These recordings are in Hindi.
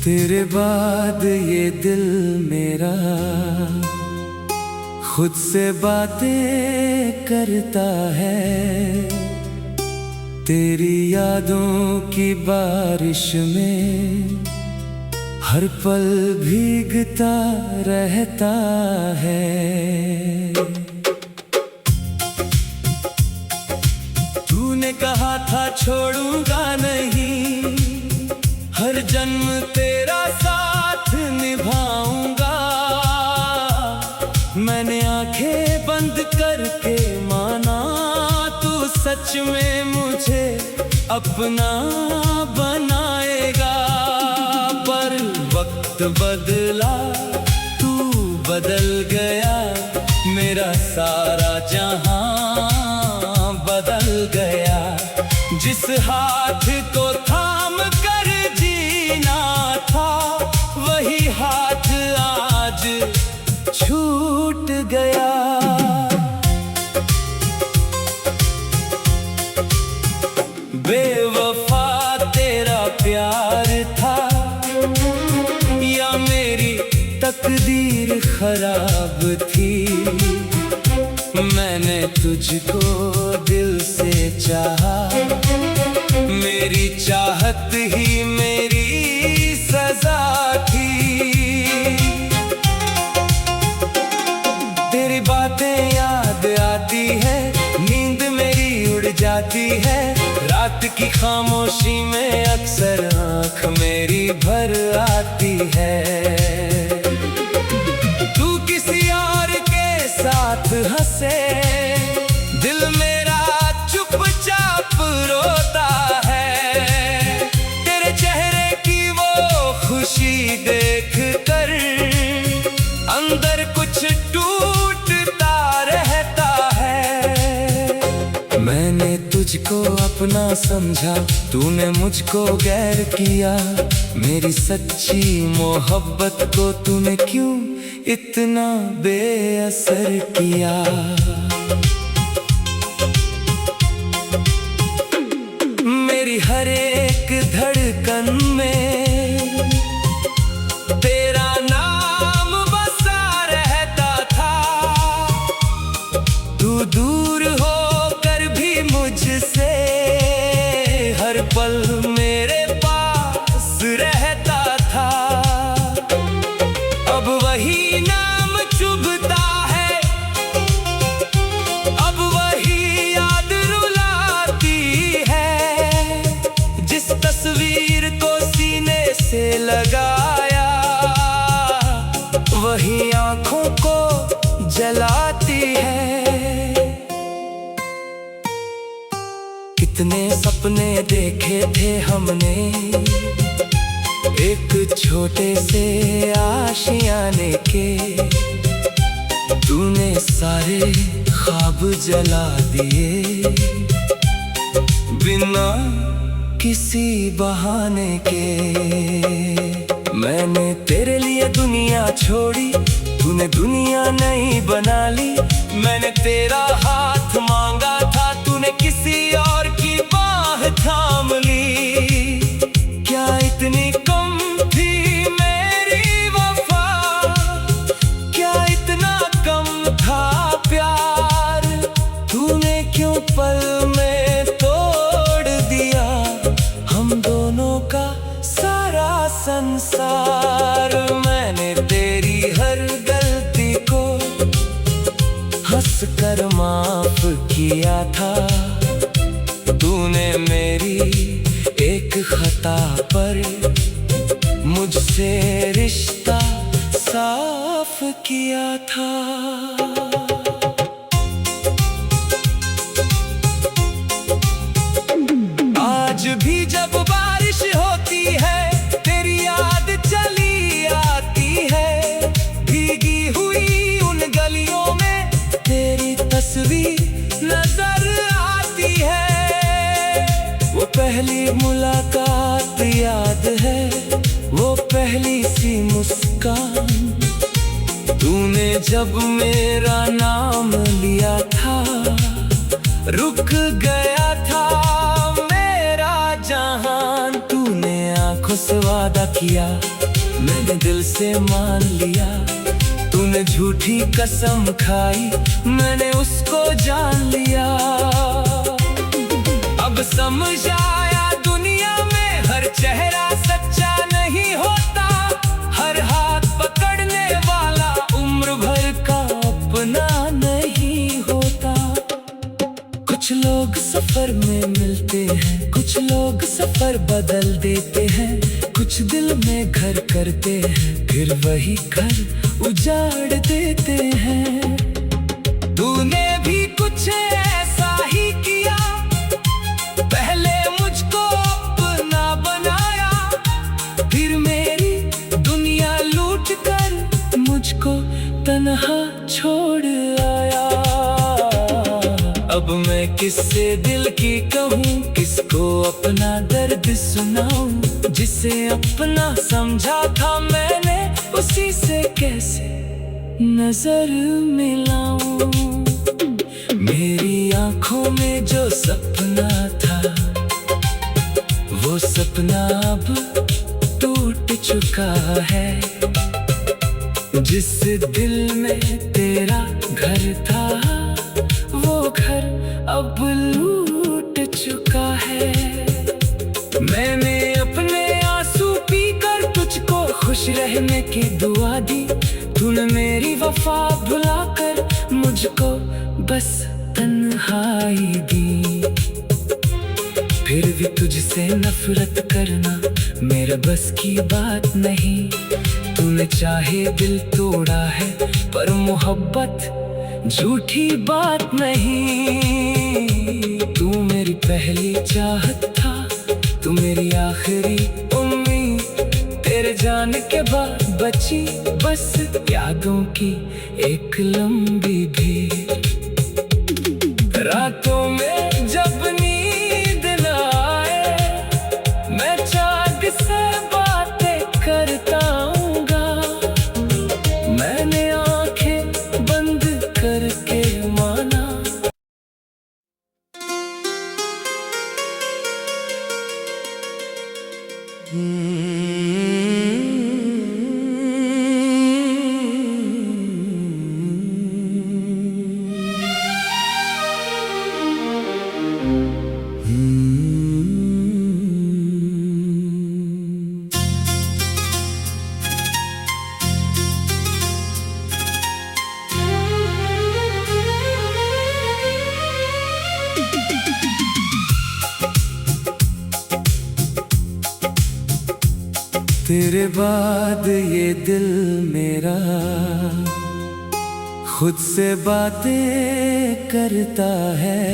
तेरे बाद ये दिल मेरा खुद से बातें करता है। तेरी यादों की बारिश में हर पल भीगता रहता है। तूने कहा था छोड़ूंगा नहीं, हर जन्म तेरा साथ निभाऊंगा। मैंने आंखें बंद करके माना तू सच में मुझे अपना बनाएगा। पर वक्त बदला, तू बदल गया, मेरा सारा जहां बदल गया। जिस हाथ को थाम कर जीना था, वही हाथ आज छूट गया। बेवफा तेरा प्यार था या मेरी तकदीर खराब थी। मैंने तुझको दिल से चाहा, मेरी चाहत ही मेरी सजा थी। तेरी बातें याद आती है, नींद मेरी उड़ जाती है। रात की खामोशी में अक्सर आँख मेरी भर आती है। तू किसी और के साथ हंसे, दिल मेरा चुपचाप रोता है। तेरे चेहरे की वो खुशी देख कर अंदर कुछ टूटता रहता है। मैंने तुझको अपना समझा, तूने मुझको गैर किया। मेरी सच्ची मोहब्बत को तूने क्यों इतना बेअसर किया। मेरी हर एक धड़कन में तेरा नाम बसा रहता था। तू दूर होकर भी मुझसे हर पल मेरे पास रहता था। अब वही नाम चुभता है, अब वही याद रुलाती है। जिस तस्वीर को सीने से लगाया, वही आंखों को जलाती है। कितने सपने देखे थे हमने एक छोटे से आशियाने के। तूने सारे ख्वाब जला दिए बिना किसी बहाने के। मैंने तेरे लिए दुनिया छोड़ी, तूने दुनिया नहीं बना ली। मैंने तेरा हाथ मांगा था, तूने किसी और की बाह थाम ली। क्या इतनी कम थी मेरी वफा, क्या इतना कम था प्यार। तूने क्यों पल में तोड़ दिया हम दोनों का सारा संसार। मैंने तेरी हर गलती को हंस कर माफ किया था। तूने मेरी एक खता पर मुझसे रिश्ता साफ किया था। आज भी जब बारिश होती है, नजर आती है। वो पहली मुलाकात याद है, वो पहली सी मुस्कान। तूने जब मेरा नाम लिया था, रुक गया था मेरा जहान। तूने आंखों से वादा किया, मैंने दिल से मान लिया। तूने झूठी कसम खाई, मैंने उसको जान लिया। अब समझ आया दुनिया में हर चेहरा सच्चा नहीं होता, हर हाथ पकड़ने वाला उम्र भर का अपना नहीं होता। कुछ लोग सफर में मिलते हैं, कुछ लोग सफर बदल देते हैं। कुछ दिल में घर करते हैं, फिर वही घर उजाड़ देते हैं। तूने भी कुछ ऐसा ही किया, पहले मुझको अपना बनाया, फिर मेरी दुनिया लूट कर मुझको तन्हा छोड़ आया। अब मैं किससे दिल की कहूँ, किसको अपना दर्द सुनाऊं। जिसे अपना समझा था मैंने, उसी से कैसे नजर मिलाऊं। मेरी आंखों में जो सपना था, वो सपना अब टूट चुका है। जिस दिल में तेरा घर था, वो घर अब लूट चुका है। मैंने अपने आंसू पीकर तुझको खुश रहने की दुआ दी। तूने मेरी वफा भुलाकर मुझको बस तन्हाई दी। फिर भी तुझसे नफरत करना मेरे बस की बात नहीं। तूने चाहे दिल तोड़ा है, पर मोहब्बत झूठी बात नहीं। तू मेरी पहली चाहत था, तू मेरी आखिरी उम्मीद। तेरे जाने के बाद बची बस यादों की एक लंबी भीड़। रातों में जब नींद न आए, मैं चाँद से बातें करता हूँगा। मैंने आंखें बंद करके माना। तेरे बाद ये दिल मेरा खुद से बातें करता है।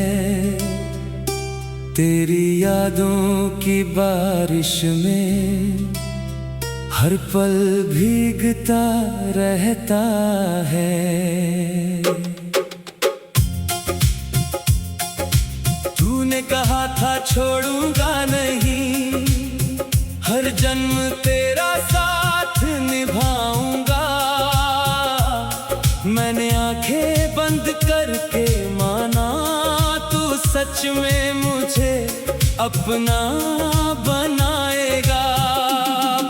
तेरी यादों की बारिश में हर पल भीगता रहता है। तूने कहा था छोड़ूंगा नहीं, हर जन्म तेरा साथ निभाऊंगा। मैंने आंखें बंद करके माना, तू सच में मुझे अपना बनाएगा।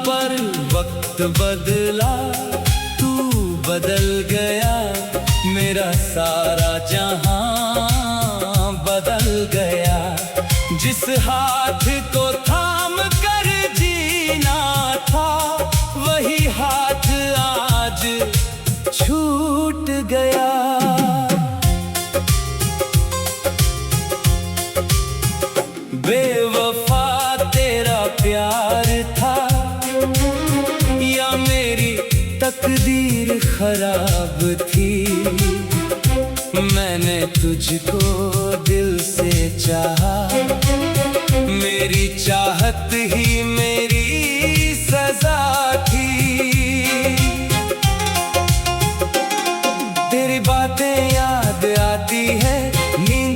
पर वक्त बदला, तू बदल गया, मेरा सारा जहां बदल गया। जिस हाथ को थाम कर जीना था, वही हाथ आज छूट गया। बेवफा तेरा प्यार था, या मेरी तकदीर खराब थी। मैंने तुझको दिल से चाहा, मेरी चाहत ही मेरी सजा थी। तेरी बातें याद आती है, नींद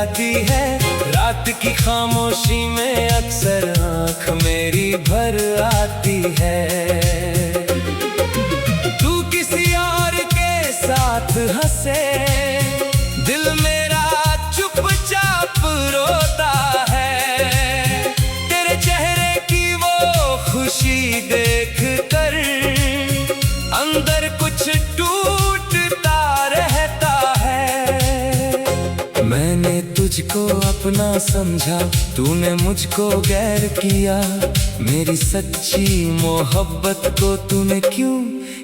जाती है, रात की खामोशी में अक्सर आँख मेरी भर आती है। तू किसी और के साथ हंसे, दिल मेरा चुपचाप रोता है। तेरे चेहरे की वो खुशी देख कर अंदर कुछ टूटता रहता है। मैंने तुझको अपना समझा, तूने मुझको गैर किया। मेरी सच्ची मोहब्बत को तूने क्यों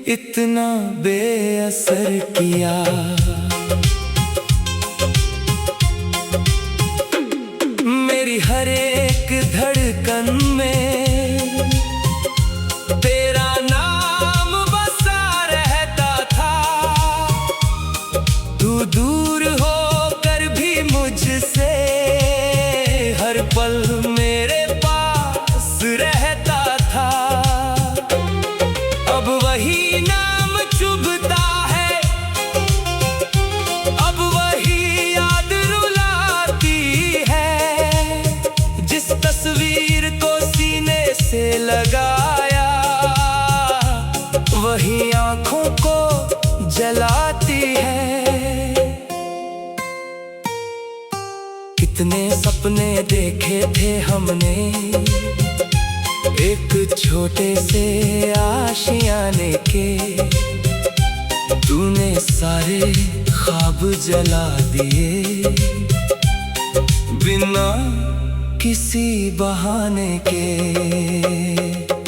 इतना बेअसर किया। मेरी हर एक धड़कन में तेरा नाम बसा रहता था। तू दूर होकर भी मुझसे हर पल मेरे पास रहता था। अब वही नाम चुभता है, अब वही याद रुलाती है। जिस तस्वीर को सीने से लगाया, वही आंखों को जलाती है। कितने सपने देखे थे हमने एक छोटे से आशियाने के। तूने सारे ख्वाब जला दिए बिना किसी बहाने के।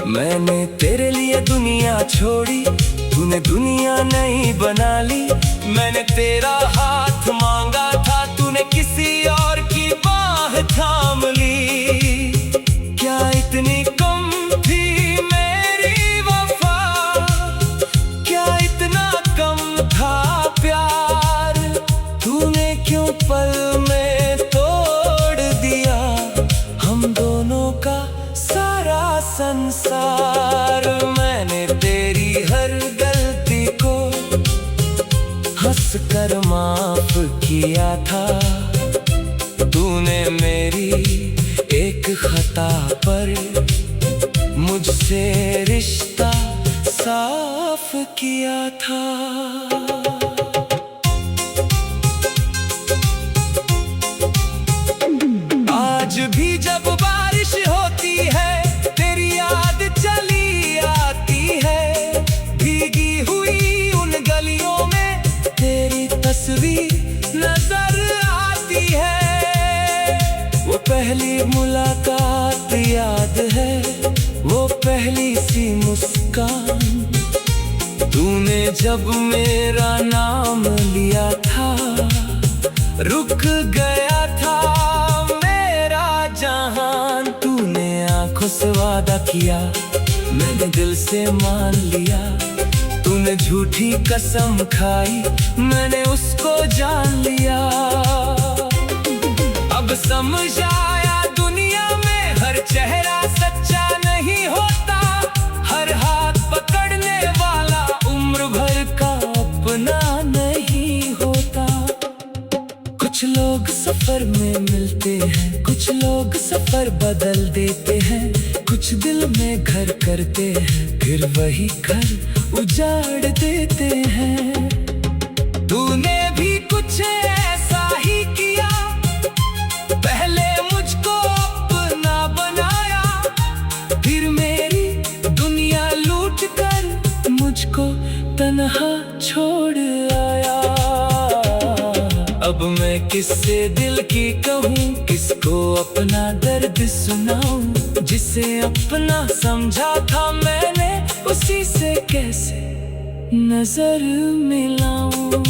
मैंने तेरे लिए दुनिया छोड़ी, तूने दुनिया नहीं बना ली। मैंने तेरा हाथ मांगा था, तूने किसी और की बाह थाम ली। क्या इतनी कम थी मेरी वफा, क्या इतना कम था प्यार। तूने क्यों पल में तोड़ दिया हम दोनों का सारा संसार। मैंने तेरी हर गलती को हंस कर माफ किया था। तूने मेरी एक खता पर मुझसे रिश्ता साफ किया था। आज भी जब बारिश होती है, तेरी याद चली आती है। भीगी हुई उन गलियों में तेरी तस्वीर नजर आती है। वो पहली मुलाकात याद है, वो पहली सी मुस्कान। तूने जब मेरा नाम लिया था, रुक गया था मेरा जहान। तूने आंखों से वादा किया, मैंने दिल से मान लिया। तूने झूठी कसम खाई, मैंने उसको जान लिया। अब समझ आया दुनिया में हर चेहरा सच्चा नहीं होता। हर हाथ पकड़ने वाला उम्र भर का अपना नहीं होता। कुछ लोग सफर में मिलते हैं, कुछ लोग सफर बदल देते हैं। कुछ दिल में घर करते हैं, फिर वही घर उजाड़ देते हैं। तूने भी कुछ ऐसा ही किया, पहले मुझको अपना बनाया, फिर मेरी दुनिया लूट कर मुझको तन्हा छोड़ आया। अब मैं किससे दिल की कहूँ, किसको अपना दर्द सुनाऊं। जिसे अपना समझा था मैंने, उसी से कैसे नजर मिलाऊं।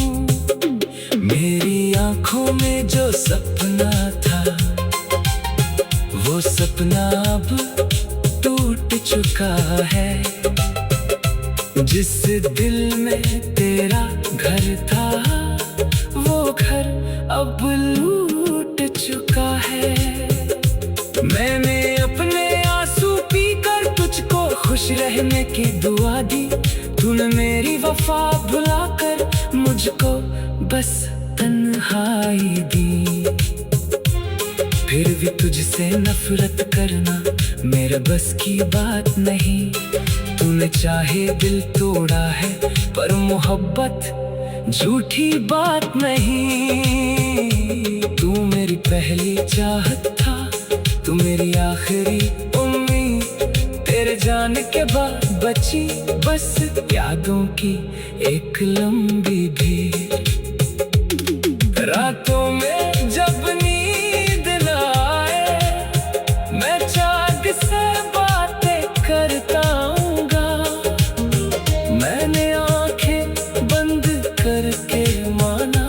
मेरी आंखों में जो सपना था, वो सपना अब टूट चुका है। जिस दिल में तेरा घर था, वो घर अब लूट चुका है। मैंने अपने आंसू पीकर तुझको खुश रहने की दुआ दी। तूने मेरी वफा भुलाकर मुझको बस तन्हाई दी। भी तुझसे नफरत करना मेरे बस की बात नहीं। तूने चाहे दिल तोड़ा है पर मोहब्बत झूठी बात नहीं। तू मेरी पहली चाहत था, तू मेरी आखिरी उम्मीद। तेरे जाने के बाद बची बस यादों की एक लंबी भीड़। रातों में जब नींद न आए मैं चाँद से बातें करता हूँगा। मैंने आंखें बंद करके माना।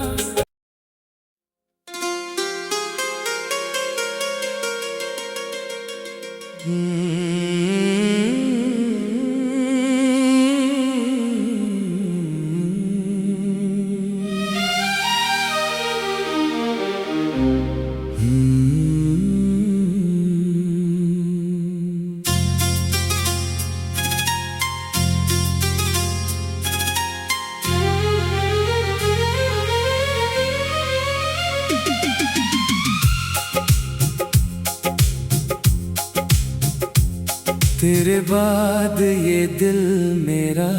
तेरे बाद ये दिल मेरा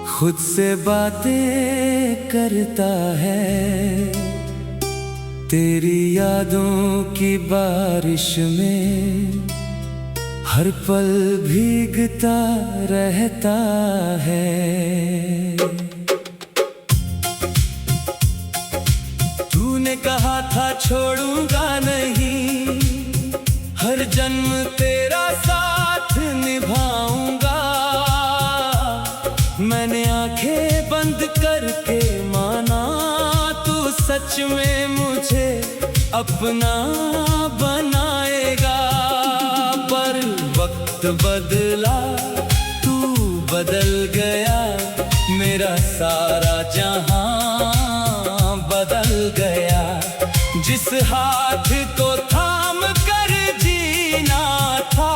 खुद से बातें करता है। तेरी यादों की बारिश में हर पल भीगता रहता है। तूने कहा था छोड़ूंगा नहीं, हर जन्म तेरा साथ निभाऊंगा। मैंने आंखें बंद करके माना तू सच में मुझे अपना बनाएगा। पर वक्त बदला, तू बदल गया, मेरा सारा जहां बदल गया। जिस हाथ को थाम कर जीना था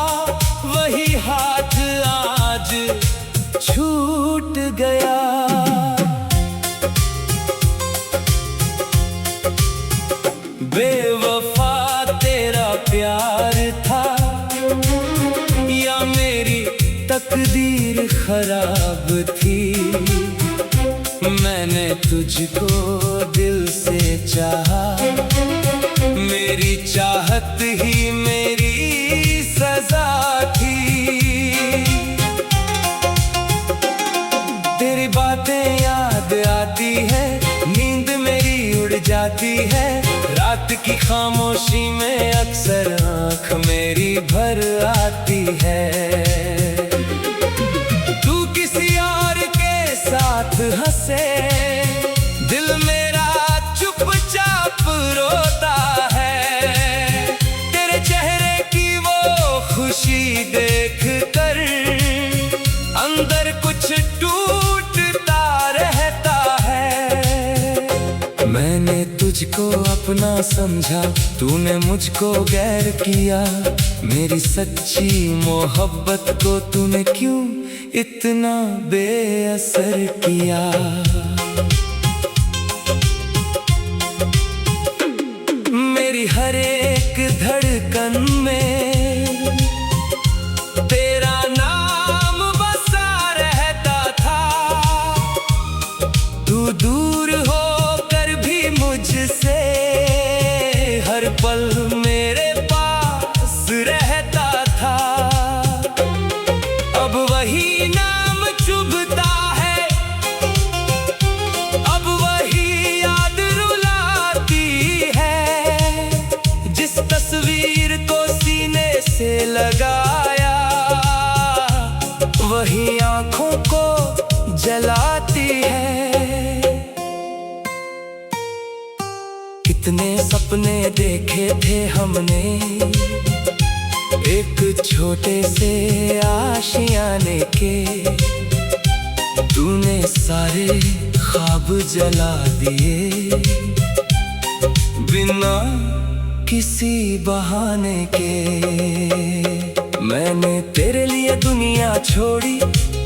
वही हाथ आज छूट गया। बेवफा तेरा प्यार था या मेरी तकदीर खराब थी। मैंने तुझको दिल से चाहा, मेरी चाहत ही मेरी सजा थी। तेरी बातें याद आती है, नींद मेरी उड़ जाती है। रात की खामोशी में अक्सर आँख मेरी भर आती है। तू किसी और के साथ हंसे, दिल मेरा चुपचाप रोता है। तेरे चेहरे की वो खुशी देख कर अंदर कुछ टूटता रहता है। मैंने तुझको अपना समझा, तूने मुझको गैर किया। मेरी सच्ची मोहब्बत को तूने क्यों इतना बेअसर किया। मेरी हर एक धड़कन में तेरा नाम बसा रहता था। तू दूर होकर भी मुझसे हर पल मेरे पास रहता था। अब वही नाम चुभता है, अब वही याद रुलाती है। जिस तस्वीर को सीने से लगाया वही आंखों को जलाती है। कितने सपने देखे थे हमने एक छोटे से आशियाने के। तूने सारे ख्वाब जला दिए बिना किसी बहाने के। मैंने तेरे लिए दुनिया छोड़ी,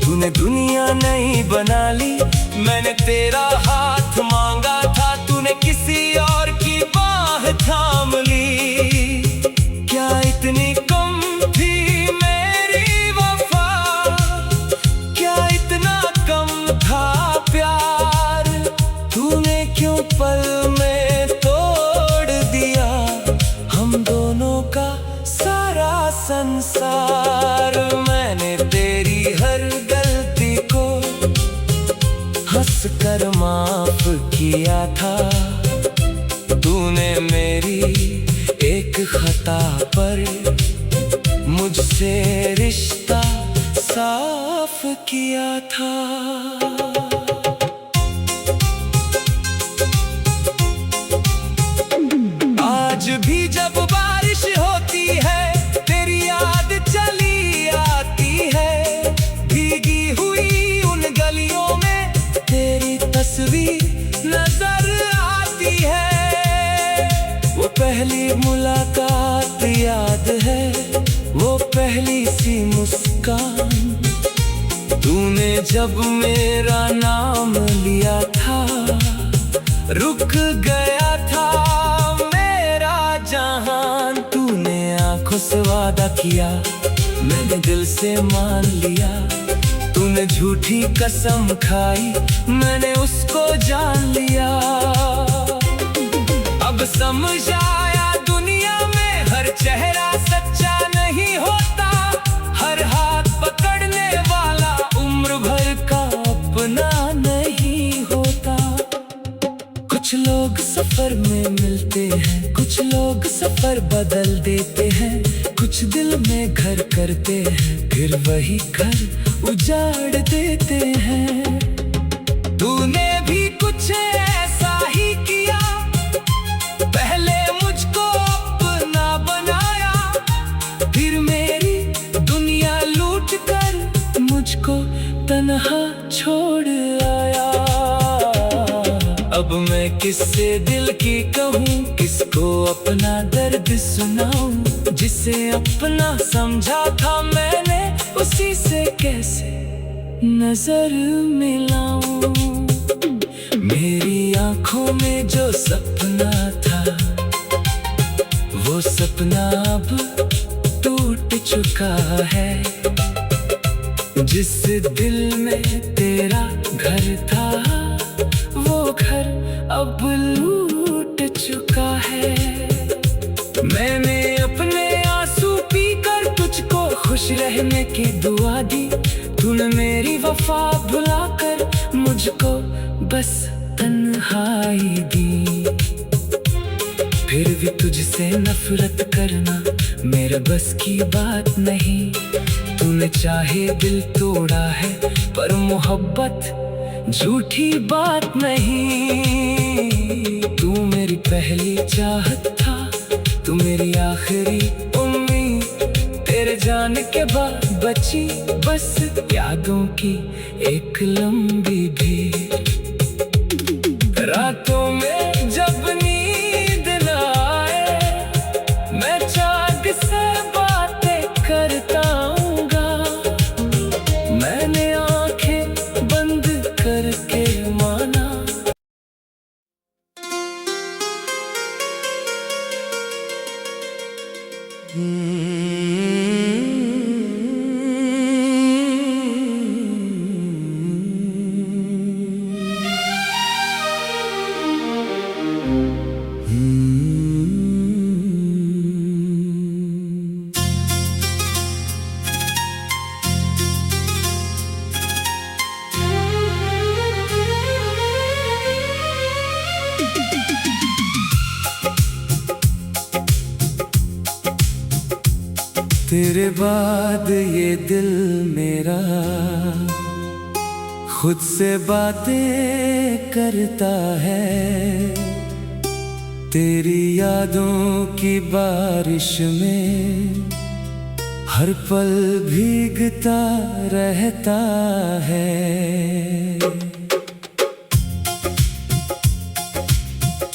तूने दुनिया नहीं बना ली। मैंने तेरा हाथ मांगा था, तूने किसी और की बाह थाम ली। में तोड़ दिया हम दोनों का सारा संसार। मैंने तेरी हर गलती को हंस कर माफ किया था, तूने मेरी एक खता पर मुझसे रिश्ता साफ किया था। आज भी जब बारिश होती है तेरी याद चली आती है, भीगी हुई उन गलियों में तेरी तस्वीर नजर आती है। वो पहली मुलाकात याद है, वो पहली सी मुस्कान, तूने जब मेरा नाम लिया था, रुक गया था मेरा जहान। तूने आंखों से वादा किया, मैंने दिल से मान लिया, तूने झूठी कसम खाई, मैंने उसको जान लिया। अब समझ आया दुनिया में हर चेहरा सच्चा नहीं होता, हर हाथ पकड़ने वाला उम्र भर का अपना नहीं होता। कुछ लोग सफर में मिलते हैं, कुछ लोग सफर बदल देते हैं, कुछ दिल में घर करते हैं, फिर वही घर उजाड़ देते हैं। तूने भी कुछ ऐसा ही किया, पहले मुझको अपना बनाया, फिर मेरी दुनिया लूट कर मुझको तन्हा छोड़ आया। अब मैं किससे दिल की कहूँ, किसको अपना दर्द सुनाऊं, जिसे अपना समझा था मैंने उसी से कैसे नजर मिलाऊं। मेरी आंखों में जो सपना था, वो सपना अब टूट चुका है। जिस दिल में तेरा घर था, वो घर अब लूट चुका है। मैंने अपने आंसू पीकर तुझको खुश रहने की दुआ दी, तूने मेरी वफा भुलाकर मुझको बस तन्हाई दी। फिर भी तुझसे नफरत करना मेरे बस की बात नहीं, तूने चाहे दिल तोड़ा है पर मोहब्बत झूठी बात नहीं। तू मेरी पहली चाहत था, तू मेरी आखिरी उम्मीद, तेरे जाने के बाद बची बस यादों की एक लंबी भीड़। रातों में जब नींद न आए, मैं चाँद से बातें करता हूँगा, मैंने आंखें बंद करके माना। तेरे बाद ये दिल मेरा खुद से बातें करता है, तेरी यादों की बारिश में हर पल भीगता रहता है।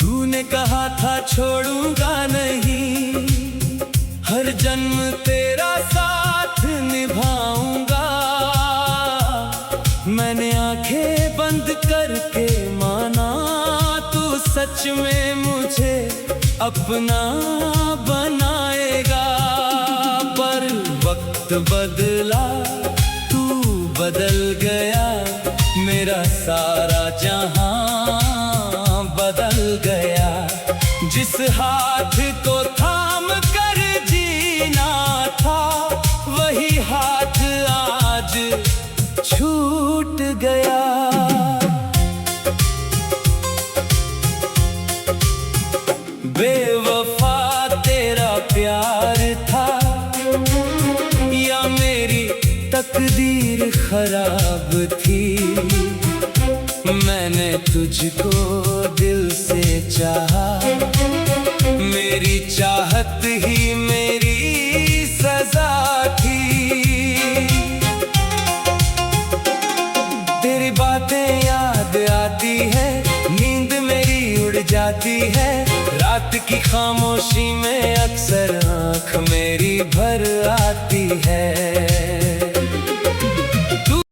तूने कहा था छोड़ूंगा नहीं, हर जन्म तेरा साथ निभाऊंगा, मैंने आंखें बंद करके माना, तू सच में मुझे अपना बनाएगा। पर वक्त बदला, तू बदल गया, मेरा सारा जहां बदल गया। जिस हाथ को थाम कर जीना था, वही हाथ आज छूट गया। बेवफा तेरा प्यार था या मेरी तकदीर खराब थी, मैंने तुझको दिल से चाहा, मेरी चाहत ही मेरी सजा थी। तेरी बातें याद आती है, नींद मेरी उड़ जाती है, रात की खामोशी में अक्सर आँख मेरी भर आती है।